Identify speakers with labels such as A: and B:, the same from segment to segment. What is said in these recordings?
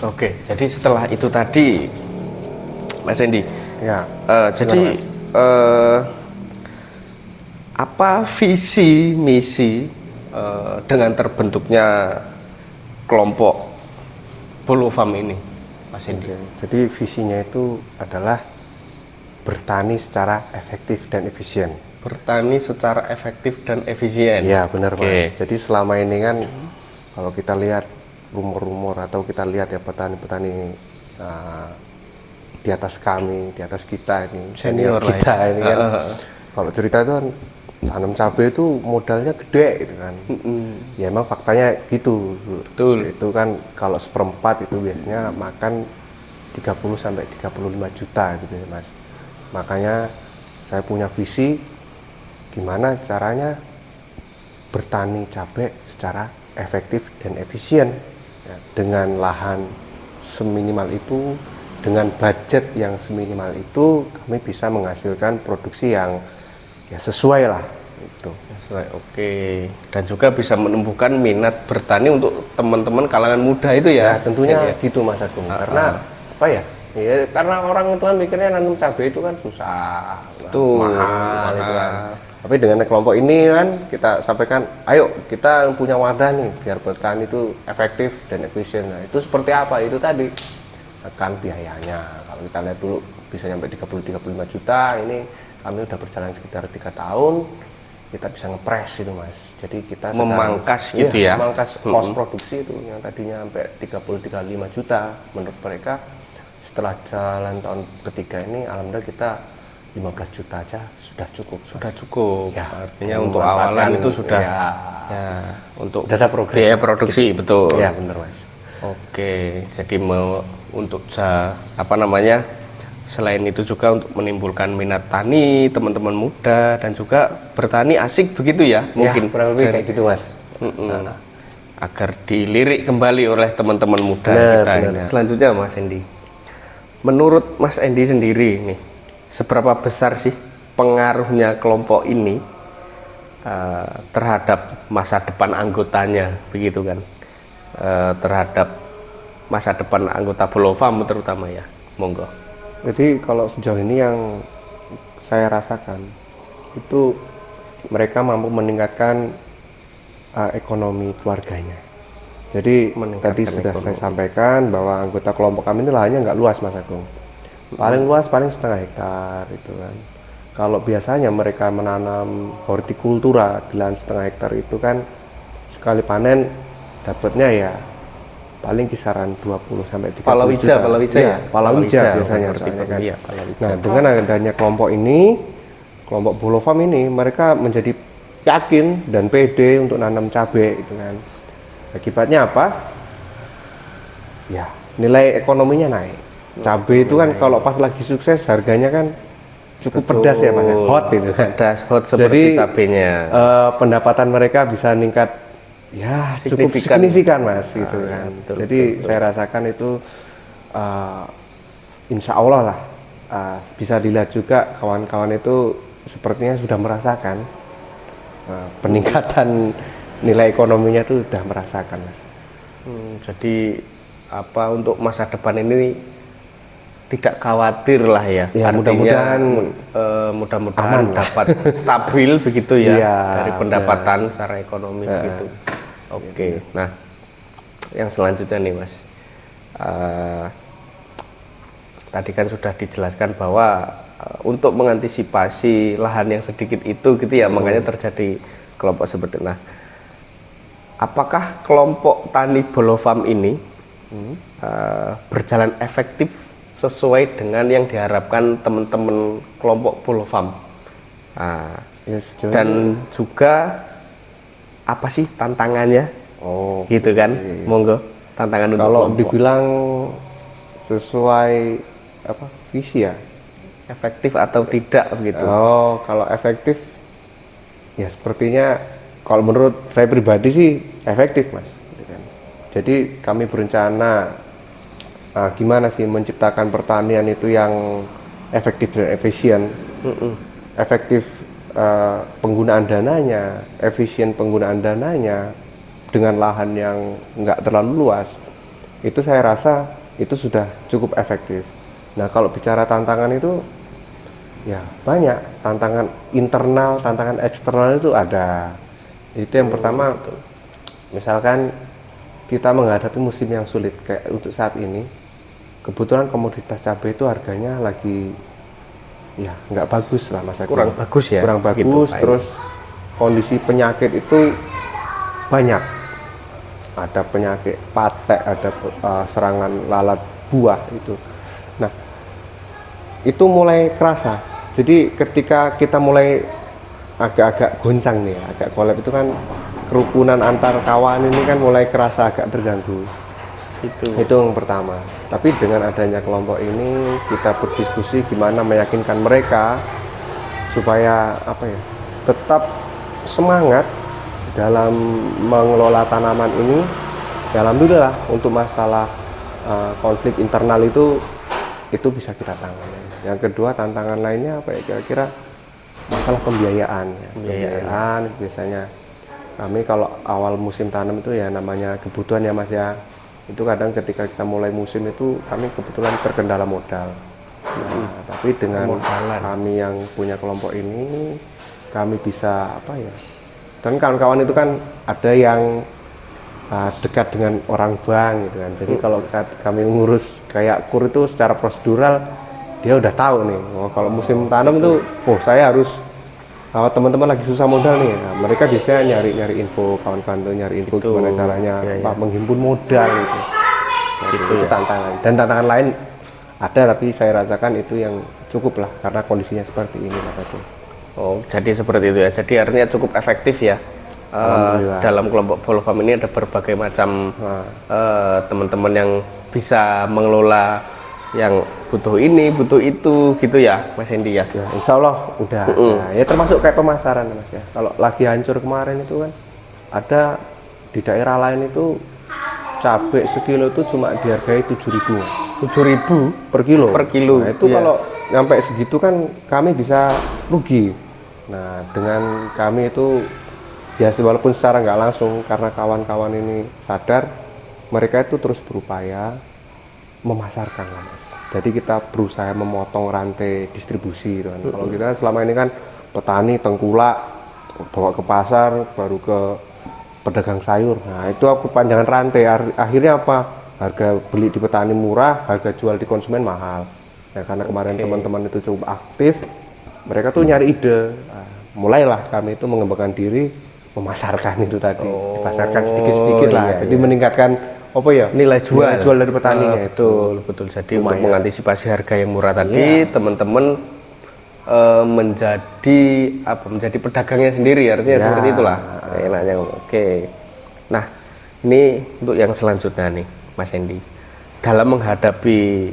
A: Oke, jadi setelah itu tadi, Mas Endi,
B: Ya.
A: jadi apa visi misi dengan terbentuknya kelompok Bolofarm ini, Mas Endi?
B: Oke. Jadi visinya itu adalah bertani secara efektif dan efisien.
A: Bertani secara efektif dan efisien.
B: Iya benar
A: Oke.
B: Mas. Jadi selama ini kan kalau kita lihat rumor-rumor atau kita lihat ya petani-petani di atas kami, di atas kita ini,
A: Senior lah
B: kita
A: ya.
B: ini kan, kalau cerita itu kan tanam cabai itu modalnya gede gitu kan. Ya emang faktanya gitu.
A: Betul.
B: Itu kan kalau seperempat itu biasanya makan 30 sampai 35 juta gitu ya Mas. Makanya saya punya visi gimana caranya bertani cabai secara efektif dan efisien ya, dengan lahan seminimal itu, dengan budget yang seminimal itu kami bisa menghasilkan produksi yang ya sesuai lah itu.
A: Sesuai, oke. Dan juga bisa menumbuhkan minat bertani untuk teman-teman kalangan muda itu
B: Ya
A: ya.
B: tentunya
A: Jadi ya.
B: gitu Mas Agung. Karena apa ya? Ya karena orang itu kan mikirnya nanam cabai itu kan susah,
A: Betul,
B: mahal itu kan.
A: mahal.
B: Tapi dengan kelompok ini kan kita sampaikan, ayo kita punya wadah nih biar bertani itu efektif dan efisien. Nah, itu seperti apa? Itu tadi akan biayanya. Kalau kita lihat dulu bisa sampai 30-35 juta, ini kami udah berjalan sekitar 3 tahun. Kita bisa ngepres itu Mas. Jadi kita
A: Memangkas
B: sekarang,
A: gitu ya.
B: memangkas cost produksi itu yang tadinya sampai 30-35 juta menurut mereka. Setelah jalan tahun ketiga ini alhamdulillah kita 15 juta aja sudah cukup.
A: Sudah cukup.
B: Ya,
A: artinya untuk awalan itu sudah
B: ya,
A: untuk
B: sudah ada progres.
A: biaya produksi, betul.
B: Ya benar Mas.
A: Oke, jadi untuk apa namanya? Selain itu juga untuk menimbulkan minat tani teman-teman muda dan juga bertani asik begitu ya, mungkin
B: Ya, kurang lebih kayak gitu Mas.
A: agar dilirik kembali oleh teman-teman muda
B: Benar,
A: kita
B: benar.
A: ini. Selanjutnya Mas Endi, menurut Mas Endi sendiri nih, seberapa besar sih pengaruhnya kelompok ini terhadap masa depan anggotanya, begitu kan? Terhadap masa depan anggota Bolofarm terutama ya, monggo.
B: Jadi kalau sejauh ini yang saya rasakan itu mereka mampu meningkatkan ekonomi keluarganya. Jadi tadi sudah saya sampaikan bahwa anggota kelompok kami ini lahannya nggak luas Mas Agung. Paling luas paling setengah hektar itu kan. Kalau biasanya mereka menanam hortikultura di lahan setengah hektar itu kan sekali panen dapatnya ya paling kisaran 20 sampai 30
A: palawija,
B: juta.
A: Palawija
B: Ya,
A: ya?
B: palawija biasanya soalnya kan.
A: Iya, palawija.
B: Nah, dengan adanya kelompok ini, kelompok Bolofarm ini, mereka menjadi yakin dan pede untuk nanam cabai itu kan. Akibatnya apa? Ya, nilai ekonominya naik. Cabai itu kan kalau pas lagi sukses harganya kan cukup pedas ya Mas, hot itu kan.
A: Pedas, hot seperti
B: Jadi,
A: cabenya.
B: Pendapatan mereka bisa meningkat ya cukup signifikan Mas gitu kan.
A: betul,
B: Jadi saya rasakan itu insya Allah lah bisa dilihat juga kawan-kawan itu sepertinya sudah merasakan peningkatan nilai ekonominya itu sudah merasakan Mas.
A: Jadi apa untuk masa depan ini tidak khawatir lah ya,
B: Ya,
A: artinya
B: aman
A: mudah-mudahan dapat stabil begitu ya,
B: Iya,
A: dari pendapatan secara ekonomi begitu. Oke, nah yang selanjutnya nih Mas, tadi kan sudah dijelaskan bahwa untuk mengantisipasi lahan yang sedikit itu gitu ya, makanya terjadi kelompok seperti itu. Nah, apakah kelompok tani Bolofarm ini berjalan efektif sesuai dengan yang diharapkan teman-teman kelompok Bolofarm? Dan juga apa sih tantangannya? Gitu kan, monggo tantangan untuk
B: kalau
A: kelompok.
B: dibilang sesuai apa visi ya,
A: Efektif atau tidak begitu?
B: kalau efektif ya sepertinya kalau menurut saya pribadi sih efektif Mas. Jadi kami berencana gimana sih menciptakan pertanian itu yang efektif dan efisien, efektif penggunaan dananya, efisien penggunaan dananya dengan lahan yang nggak terlalu luas. itu saya rasa itu sudah cukup efektif. Nah kalau bicara tantangan itu ya banyak, tantangan internal, tantangan eksternal itu ada. Itu yang pertama, misalkan kita menghadapi musim yang sulit kayak untuk saat ini, kebetulan komoditas cabai itu harganya lagi ya nggak bagus lah Mas Agus.
A: Kurang bagus ya,
B: kurang bagus
A: gitu, Pak.
B: terus kondisi penyakit itu banyak, ada penyakit patek, ada serangan lalat buah itu. Nah itu mulai kerasa, jadi ketika kita mulai agak-agak goncang nih, agak kolab itu kan kerukunan antar kawan ini kan mulai kerasa agak terganggu. Itu yang pertama. Tapi dengan adanya kelompok ini kita berdiskusi gimana meyakinkan mereka supaya apa ya, tetap semangat dalam mengelola tanaman ini. Alhamdulillah untuk masalah konflik internal itu bisa kita tangani. Yang kedua tantangan lainnya apa ya, kira-kira masalah pembiayaan ya. Pembiayaan biasanya kami kalau awal musim tanam itu ya namanya kebutuhan ya Mas ya, itu kadang ketika kita mulai musim itu kami kebetulan terkendala modal. Nah, tapi dengan kami yang punya kelompok ini kami bisa apa ya, dan kawan-kawan itu kan ada yang dekat dengan orang bank gitu kan, jadi kalau kami ngurus kayak kur itu secara prosedural dia udah tahu nih, kalau musim tanam itu saya harus teman-teman lagi susah modal nih, nah, mereka bisa nyari info, kawan-kawan tuh nyari info gimana caranya menghimpun modal gitu. Nah, itu tantangan, dan tantangan lain ada tapi saya rasakan itu yang cukup lah karena kondisinya seperti ini Mas Agus.
A: Oh jadi seperti itu ya, jadi artinya cukup efektif ya. Dalam kelompok Bolofam ini ada berbagai macam teman-teman yang bisa mengelola yang butuh ini, butuh itu gitu ya Mas Hendy ya.
B: Insya Allah udah. Nah, ya termasuk kayak pemasaran Mas ya. Kalau lagi hancur kemarin itu kan ada di daerah lain itu cabai sekilo itu cuma dihargai 7.000 Mas. 7.000 per kilo. Per kilo. Nah, itu kalau sampai segitu kan kami bisa rugi. Nah dengan kami itu ya walaupun secara nggak langsung karena kawan-kawan ini sadar, mereka itu terus berupaya memasarkan lah Mas. Jadi kita berusaha memotong rantai distribusi gitu kan. Kalau kita selama ini kan petani tengkulak bawa ke pasar, baru ke pedagang sayur. Nah itu panjangan rantai, akhirnya apa? Harga beli di petani murah, harga jual di konsumen mahal. Nah karena kemarin teman-teman itu cukup aktif, mereka tuh nyari ide. Nah, mulailah kami itu mengembangkan diri memasarkan itu tadi, dipasarkan sedikit-sedikit lah. Jadi meningkatkan apa ya, nilai jual dari petaninya.
A: Betul. Jadi lumayan. Untuk mengantisipasi harga yang murah tadi, teman-teman menjadi pedagangnya sendiri, artinya seperti itulah enaknya. Nah ini untuk yang selanjutnya nih Mas Hendy, dalam menghadapi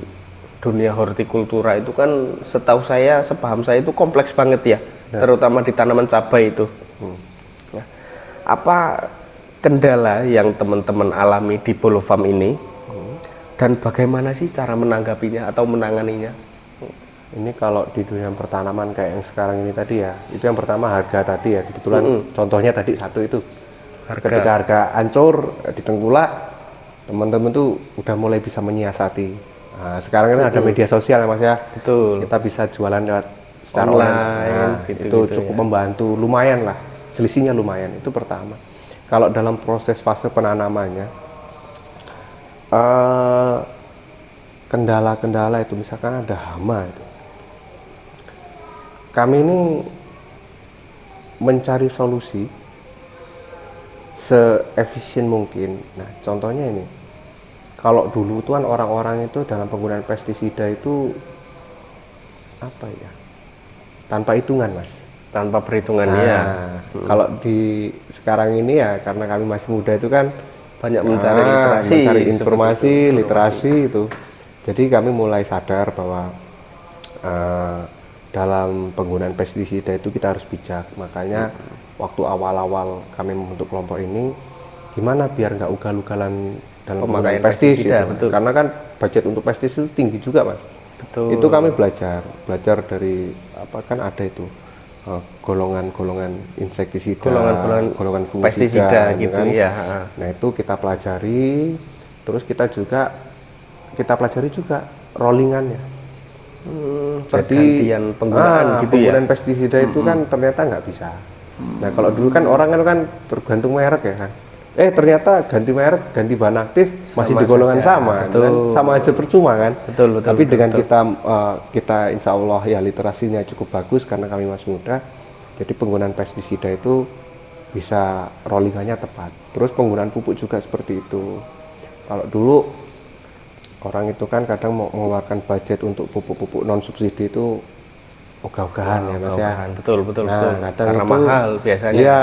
A: dunia hortikultura itu kan setahu saya, sepaham saya itu kompleks banget ya, terutama di tanaman cabai itu. Nah, apa kendala yang teman-teman alami di Bolofam ini dan bagaimana sih cara menanggapinya atau menanganinya?
B: Ini kalau di dunia pertanaman kayak yang sekarang ini tadi ya, itu yang pertama harga tadi ya, kebetulan contohnya tadi satu itu ketika harga hancur di tengkulak, teman-teman tuh udah mulai bisa menyiasati. Nah, sekarang kan ada media sosial ya Mas ya, kita bisa jualan lewat secara online, itu cukup membantu, lumayan lah, selisihnya lumayan, itu pertama. Kalau dalam proses fase penanamannya, kendala-kendala itu misalkan ada hama itu, kami ini mencari solusi seefisien mungkin. Nah contohnya ini, kalau dulu tuh kan orang-orang itu dalam penggunaan pestisida itu apa ya, tanpa hitungan Mas,
A: tanpa perhitungan.
B: Kalau di sekarang ini ya karena kami masih muda itu kan
A: banyak mencari
B: informasi, literasi itu. Jadi kami mulai sadar bahwa dalam penggunaan pestisida itu kita harus bijak. Makanya waktu awal-awal kami membentuk kelompok ini, gimana biar nggak ugal-ugalan dalam penggunaan pestisida. Karena kan budget untuk pestisida itu tinggi juga Mas. Betul. Itu kami belajar dari apa, kan ada itu golongan-golongan insektisida, golongan pestisida gitu kan. Ya. Nah itu kita pelajari, Terus kita pelajari juga rollingannya.
A: Pergantian penggunaan gitu ya.
B: Penggunaan pestisida itu kan ternyata nggak bisa. Nah kalau dulu kan orang kan tergantung merek ya kan. Ternyata ganti merek, ganti bahan aktif masih di golongan sama, kan? Sama aja percuma kan.
A: Betul.
B: Tapi dengan kita insya Allah ya literasinya cukup bagus karena kami masih muda. Jadi penggunaan pestisida itu bisa rollingannya tepat. Terus penggunaan pupuk juga seperti itu. Kalau dulu orang itu kan kadang mau mengeluarkan budget untuk pupuk-pupuk non subsidi itu ogah-ogahan ya Mas ya.
A: Betul.
B: Karena
A: itu, mahal biasanya.
B: Iya.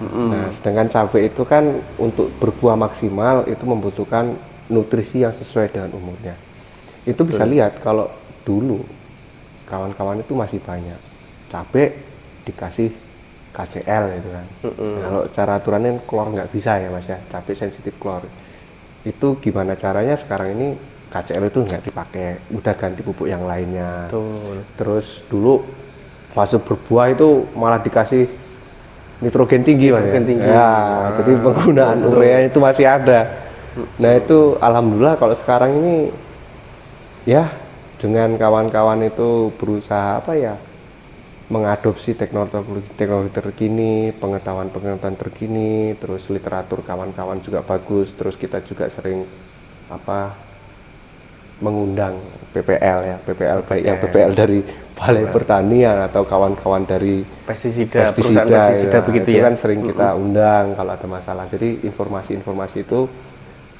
B: Nah, sedangkan cabai itu kan untuk berbuah maksimal itu membutuhkan nutrisi yang sesuai dengan umurnya. Itu bisa lihat kalau dulu kawan-kawan itu masih banyak cabai dikasih KCL gitu kan. Kalau cara aturannya klor nggak bisa ya Mas ya, cabai sensitif klor. Itu gimana caranya sekarang ini KCL itu nggak dipakai, udah ganti pupuk yang lainnya.
A: Betul.
B: Terus dulu fase berbuah itu malah dikasih nitrogen tinggi Mas ya. Jadi penggunaan urea itu masih ada. Nah itu alhamdulillah kalau sekarang ini ya dengan kawan-kawan itu berusaha mengadopsi teknologi terkini, pengetahuan terkini, terus literatur kawan-kawan juga bagus, terus kita juga sering mengundang PPL baik yang PPL dari Balai Pertanian atau kawan-kawan dari
A: pestisida begitu
B: itu
A: ya.
B: Kan sering kita undang kalau ada masalah. Jadi informasi itu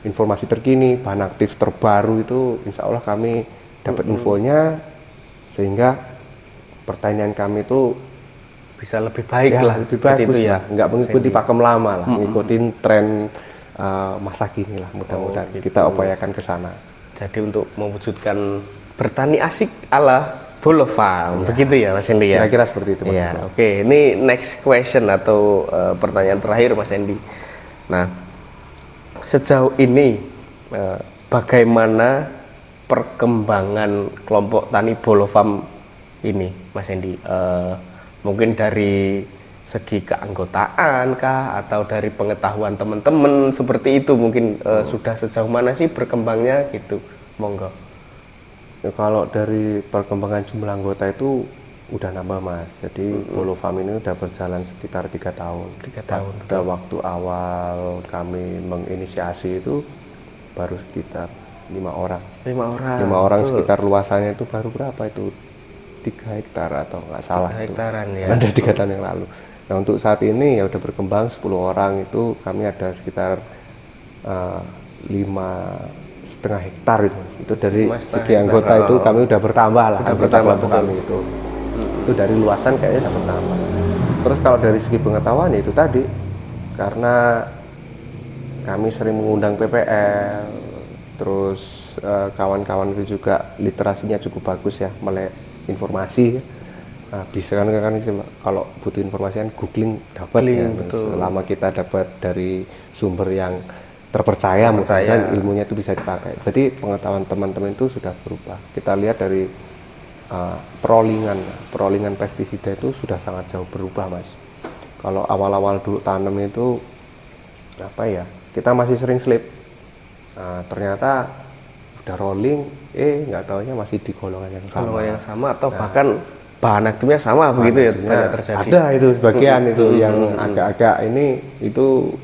B: informasi terkini, bahan aktif terbaru itu insya Allah kami dapat infonya sehingga pertanian kami itu
A: bisa lebih baik lah,
B: lebih bagus
A: itu ya,
B: nggak mengikuti pakem lama lah, ngikutin tren masa kini lah, mudah-mudahan kita upayakan ke sana.
A: Jadi untuk mewujudkan bertani asik ala Bolo Farm, begitu ya Mas Hendy ya?
B: Kira-kira seperti itu Mas.
A: Oke, ini next question atau pertanyaan terakhir Mas Hendy. Nah, sejauh ini bagaimana perkembangan kelompok tani Bolo Farm ini Mas Hendy? Mungkin dari segi keanggotaan kah atau dari pengetahuan teman-teman seperti itu mungkin sudah sejauh mana sih berkembangnya gitu, monggo.
B: Ya, kalau dari perkembangan jumlah anggota itu udah nambah Mas. Jadi Bolo Farm ini udah berjalan sekitar 3 tahun.
A: 3 tahun.
B: Pada waktu awal kami menginisiasi itu baru sekitar 5 orang.
A: 5
B: orang sekitar luasannya itu baru berapa itu? 3 hektar atau nggak salah.
A: 3 hektaran ya.
B: Ada 3 tahun yang lalu. Nah untuk saat ini ya udah berkembang 10 orang itu kami ada sekitar 5,5 hektar itu dari segi anggota itu kami udah bertambah lah anggota kelompok kami itu dari luasan kayaknya udah bertambah. Terus kalau dari segi pengetahuan ya itu tadi karena kami sering mengundang PPL, terus kawan-kawan itu juga literasinya cukup bagus ya, melek informasi. Nah, bisa kan kalau butuh informasi kan googling dapat ya. Selama kita dapat dari sumber yang terpercaya. Ilmunya itu bisa dipakai. Jadi pengetahuan teman-teman itu sudah berubah. Kita lihat dari perollingan pestisida itu sudah sangat jauh berubah Mas. Kalau awal-awal dulu tanam itu kita masih sering slip. Nah, ternyata udah rolling, nggak taunya masih di golongan yang sama
A: atau bahkan bahan aktifnya sama begitu ya, banyak terjadi.
B: Ada itu sebagian itu yang agak-agak ini itu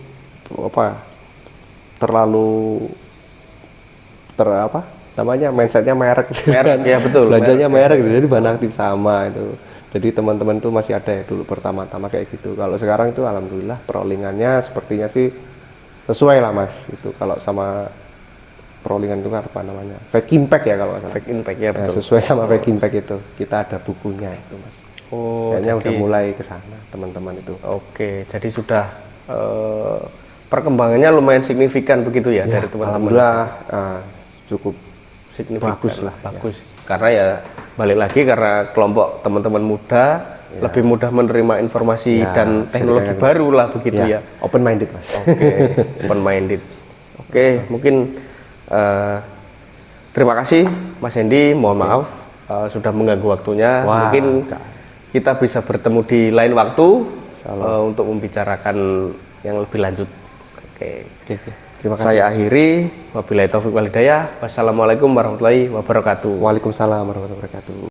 B: terlalu mindsetnya merek
A: ya betul,
B: belanjanya merek gitu. Jadi bahan aktif sama itu. Jadi teman-teman itu masih ada ya dulu pertama-tama kayak gitu. Kalau sekarang itu alhamdulillah perollingannya sepertinya sih sesuai lah Mas. Itu kalau sama perollingan itu fake impact ya kalau
A: fake impact ya betul.
B: Sesuai sama fake impact itu kita ada bukunya itu Mas. Kayaknya udah mulai ke sana teman-teman itu.
A: Oke, jadi sudah perkembangannya lumayan signifikan begitu ya dari teman-teman.
B: Alhamdulillah cukup
A: signifikan.
B: Bagus.
A: Karena ya balik lagi karena kelompok teman-teman muda lebih mudah menerima informasi dan teknologi baru lah begitu ya.
B: Open minded Mas.
A: Oke, open minded. Oke, mungkin terima kasih Mas Hendy, mohon maaf sudah mengganggu waktunya. Mungkin kita bisa bertemu di lain waktu untuk membicarakan yang lebih lanjut. Oke.
B: Terima kasih.
A: Saya akhiri. Wabillahi taufiq wal hidayah. Wassalamualaikum warahmatullahi wabarakatuh.
B: Waalaikumsalam warahmatullahi wabarakatuh.